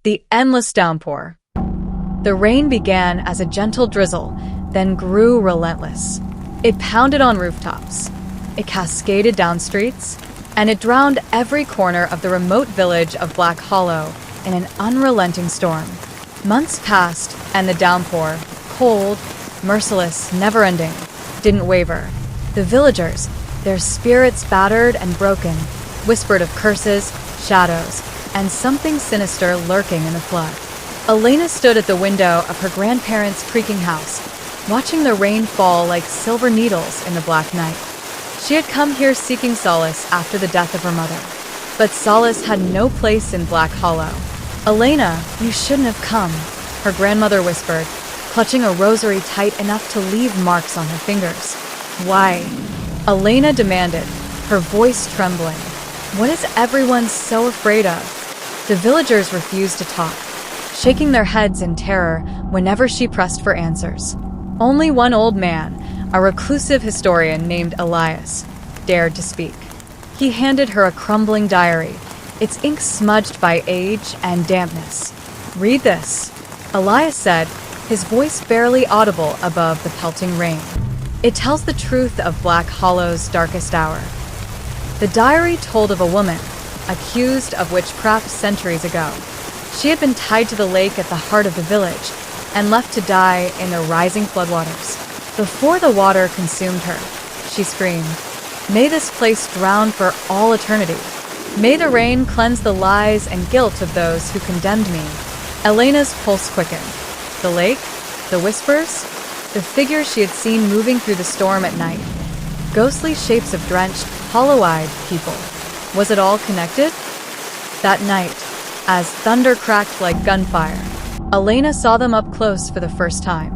The endless downpour. The rain began as a gentle drizzle, then grew relentless. It pounded on rooftops. It cascaded down streets, and it drowned every corner of the remote village of Black Hollow in an unrelenting storm. Months passed, and the downpour, cold, merciless, never-ending, didn't waver. The villagers, their spirits battered and broken, whispered of curses, shadows, and something sinister lurking in the flood. Elena stood at the window of her grandparents' creaking house, watching the rain fall like silver needles in the black night. She had come here seeking solace after the death of her mother. But solace had no place in Black Hollow. "Elena, you shouldn't have come," her grandmother whispered, clutching a rosary tight enough to leave marks on her fingers. "Why?" Elena demanded, her voice trembling. "What is everyone so afraid of?" The villagers refused to talk, shaking their heads in terror whenever she pressed for answers. Only one old man, a reclusive historian named Elias, dared to speak. He handed her a crumbling diary, its ink smudged by age and dampness. "Read this," Elias said, his voice barely audible above the pelting rain. "It tells the truth of Black Hollow's darkest hour." The diary told of a woman, accused of witchcraft centuries ago. She had been tied to the lake at the heart of the village and left to die in the rising floodwaters. Before the water consumed her, she screamed, "May this place drown for all eternity. May the rain cleanse the lies and guilt of those who condemned me." Elena's pulse quickened. The lake, the whispers, the figures she had seen moving through the storm at night. Ghostly shapes of drenched, hollow-eyed people. Was it all connected? That night, as thunder cracked like gunfire, Elena saw them up close for the first time.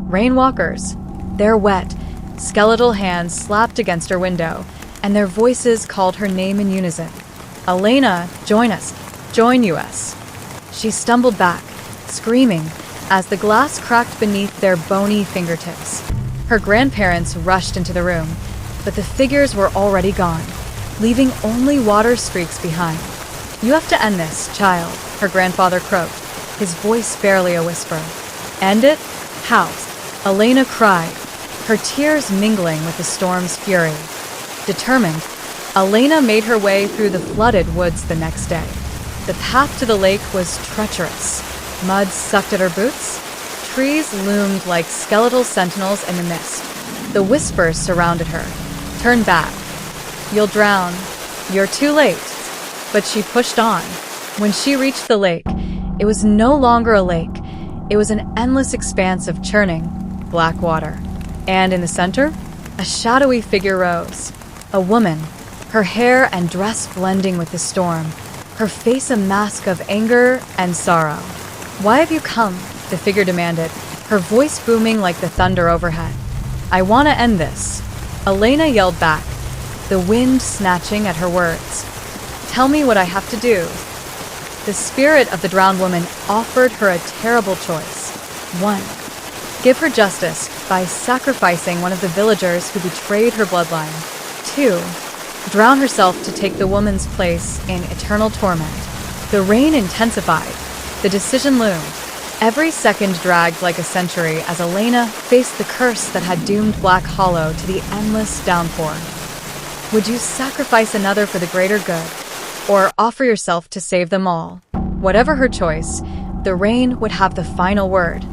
Rainwalkers. Their wet, skeletal hands slapped against her window, and their voices called her name in unison. "Elena, join us. Join us." She stumbled back, screaming, as the glass cracked beneath their bony fingertips. Her grandparents rushed into the room, but the figures were already gone, leaving only water streaks behind. "You have to end this, child," her grandfather croaked, his voice barely a whisper. "End it? How?" Elena cried, her tears mingling with the storm's fury. Determined, Elena made her way through the flooded woods the next day. The path to the lake was treacherous. Mud sucked at her boots. Trees loomed like skeletal sentinels in the mist. The whispers surrounded her. "Turn back. You'll drown. You're too late." But she pushed on. When she reached the lake, it was no longer a lake. It was an endless expanse of churning, black water. And in the center, a shadowy figure rose. A woman, her hair and dress blending with the storm, her face a mask of anger and sorrow. "Why have you come?" the figure demanded, her voice booming like the thunder overhead. "I want to end this," Elena yelled back, the wind snatching at her words. "Tell me what I have to do." The spirit of the drowned woman offered her a terrible choice. 1. Give her justice by sacrificing one of the villagers who betrayed her bloodline. 2. Drown herself to take the woman's place in eternal torment. The rain intensified. The decision loomed. Every second dragged like a century as Elena faced the curse that had doomed Black Hollow to the endless downpour. Would you sacrifice another for the greater good, or offer yourself to save them all? Whatever her choice, the rain would have the final word.